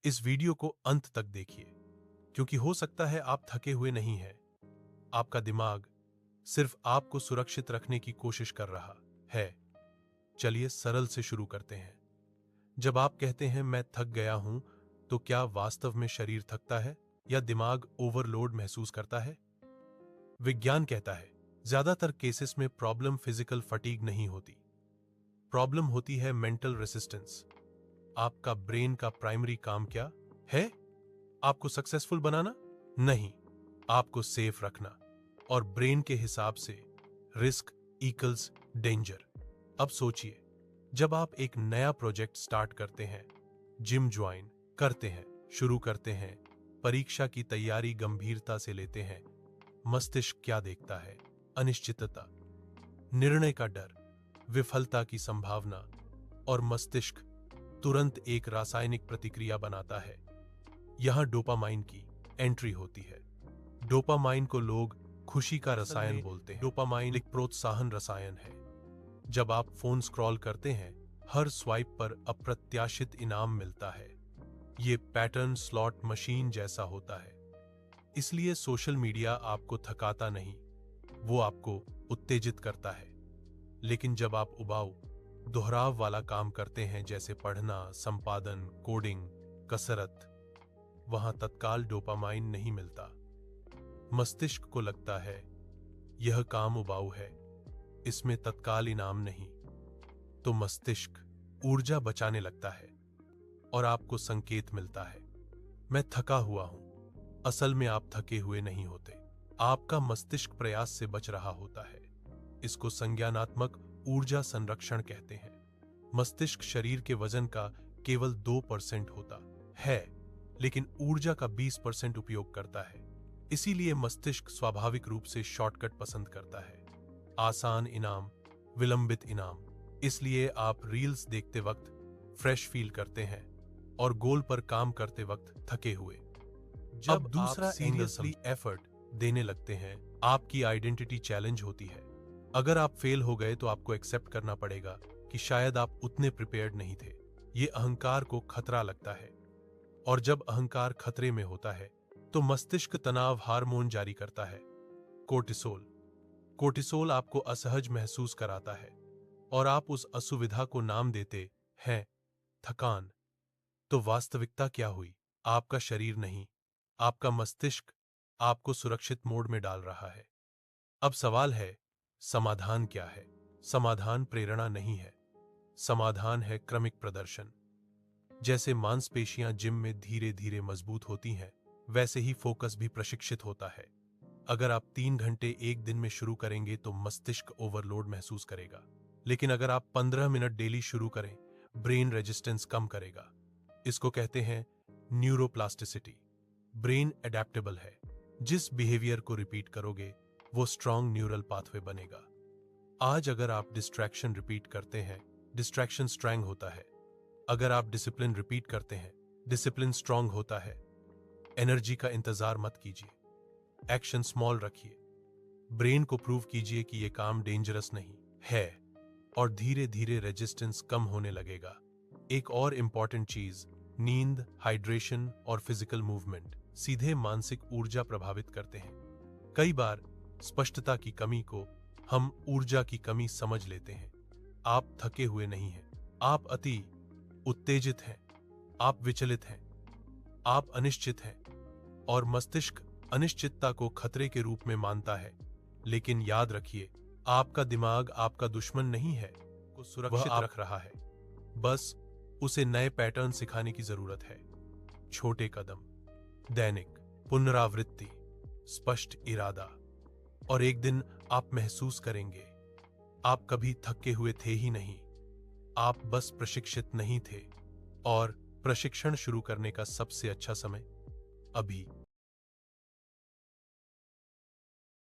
इस वीडियो को अंत तक देखिए, क्योंकि हो सकता है आप थके हुए नहीं हैं। आपका दिमाग सिर्फ आपको सुरक्षित रखने की कोशिश कर रहा है। चलिए सरल से शुरू करते हैं। जब आप कहते हैं मैं थक गया हूं, तो क्या वास्तव में शरीर थकता है या दिमाग ओवरलोड महसूस करता है? विज्ञान कहता है ज्यादातर केसेस में प्रॉब्लम फिजिकल फटीग नहीं होती। प्रॉब्लम होती है मेंटल रेसिस्टेंस। आपका ब्रेन का प्राइमरी काम क्या है? आपको सक्सेसफुल बनाना नहीं, आपको सेफ रखना। और ब्रेन के हिसाब से रिस्क इक्वल्स डेंजर। अब सोचिए, जब आप एक नया प्रोजेक्ट स्टार्ट करते हैं, जिम ज्वाइन करते हैं, शुरू करते हैं, परीक्षा की तैयारी गंभीरता से लेते हैं, मस्तिष्क क्या देखता है? अनिश्चितता, निर्णय का डर, विफलता की संभावना। और मस्तिष्क तुरंत एक रासायनिक प्रतिक्रिया बनाता है। यहां डोपामाइन की एंट्री होती है। डोपामाइन को लोग खुशी का रसायन बोलते हैं। डोपामाइन एक प्रोत्साहन रसायन है। जब आप फोन स्क्रॉल करते हैं, हर स्वाइप पर अप्रत्याशित इनाम मिलता है। ये पैटर्न स्लॉट मशीन जैसा होता है। इसलिए सोशल मीडिया आपको थकाता नहीं, वो आपको उत्तेजित करता है। लेकिन जब आप उबाऊ, दोहराव वाला काम करते हैं, जैसे पढ़ना, संपादन, कोडिंग, कसरत, वहां तत्काल डोपामाइन नहीं मिलता। मस्तिष्क को लगता है यह काम उबाऊ है, इसमें तत्काल इनाम नहीं। तो मस्तिष्क ऊर्जा बचाने लगता है और आपको संकेत मिलता है, मैं थका हुआ हूं। असल में आप थके हुए नहीं होते, आपका मस्तिष्क प्रयास से बच रहा होता है। इसको संज्ञानात्मक ऊर्जा संरक्षण कहते हैं। मस्तिष्क शरीर के वजन का केवल 2% होता है, लेकिन ऊर्जा का 20% उपयोग करता है। इसीलिए मस्तिष्क स्वाभाविक रूप से शॉर्टकट पसंद करता है। आसान इनाम, विलंबित इनाम। इसलिए आप रील्स देखते वक्त फ्रेश फील करते हैं और गोल पर काम करते वक्त थके हुए। जब दूसरा सीरियसली एफर्ट देने लगते हैं, आपकी आइडेंटिटी चैलेंज होती है। अगर आप फेल हो गए तो आपको एक्सेप्ट करना पड़ेगा कि शायद आप उतने प्रिपेयर्ड नहीं थे। ये अहंकार को खतरा लगता है। और जब अहंकार खतरे में होता है, तो मस्तिष्क तनाव हार्मोन जारी करता है, कोर्टिसोल। कोर्टिसोल आपको असहज महसूस कराता है और आप उस असुविधा को नाम देते हैं थकान। तो वास्तविकता क्या हुई? आपका शरीर नहीं, आपका मस्तिष्क आपको सुरक्षित मोड में डाल रहा है। अब सवाल है, समाधान क्या है? समाधान प्रेरणा नहीं है, समाधान है क्रमिक प्रदर्शन। जैसे मांसपेशियां जिम में धीरे धीरे मजबूत होती हैं, वैसे ही फोकस भी प्रशिक्षित होता है। अगर आप 3 घंटे एक दिन में शुरू करेंगे तो मस्तिष्क ओवरलोड महसूस करेगा। लेकिन अगर आप 15 मिनट डेली शुरू करें, ब्रेन रेजिस्टेंस कम करेगा। इसको कहते हैं न्यूरोप्लास्टिसिटी। ब्रेन एडेप्टेबल है। जिस बिहेवियर को रिपीट करोगे, वो स्ट्रॉन्ग न्यूरल पाथवे बनेगा। आज अगर आप डिस्ट्रैक्शन रिपीट करते हैं, डिस्ट्रैक्शन स्ट्रैंग होता है। अगर आप डिसिप्लिन रिपीट करते हैं, डिसिप्लिन स्ट्रॉन्ग होता है। एनर्जी का इंतजार मत कीजिए, एक्शन स्मॉल रखिए। ब्रेन को प्रूव कीजिए कि यह काम डेंजरस नहीं है, और धीरे धीरे रेजिस्टेंस कम होने लगेगा। एक और इंपॉर्टेंट चीज, नींद, हाइड्रेशन और फिजिकल मूवमेंट सीधे मानसिक ऊर्जा प्रभावित करते हैं। कई बार स्पष्टता की कमी को हम ऊर्जा की कमी समझ लेते हैं। आप थके हुए नहीं हैं, आप अति उत्तेजित हैं, आप विचलित हैं, आप अनिश्चित हैं। और मस्तिष्क अनिश्चितता को खतरे के रूप में मानता है। लेकिन याद रखिए, आपका दिमाग आपका दुश्मन नहीं है, को सुरक्षित रख रहा है। बस उसे नए पैटर्न सिखाने की जरूरत है। छोटे कदम, दैनिक पुनरावृत्ति, स्पष्ट इरादा। और एक दिन आप महसूस करेंगे, आप कभी थके हुए थे ही नहीं, आप बस प्रशिक्षित नहीं थे। और प्रशिक्षण शुरू करने का सबसे अच्छा समय अभी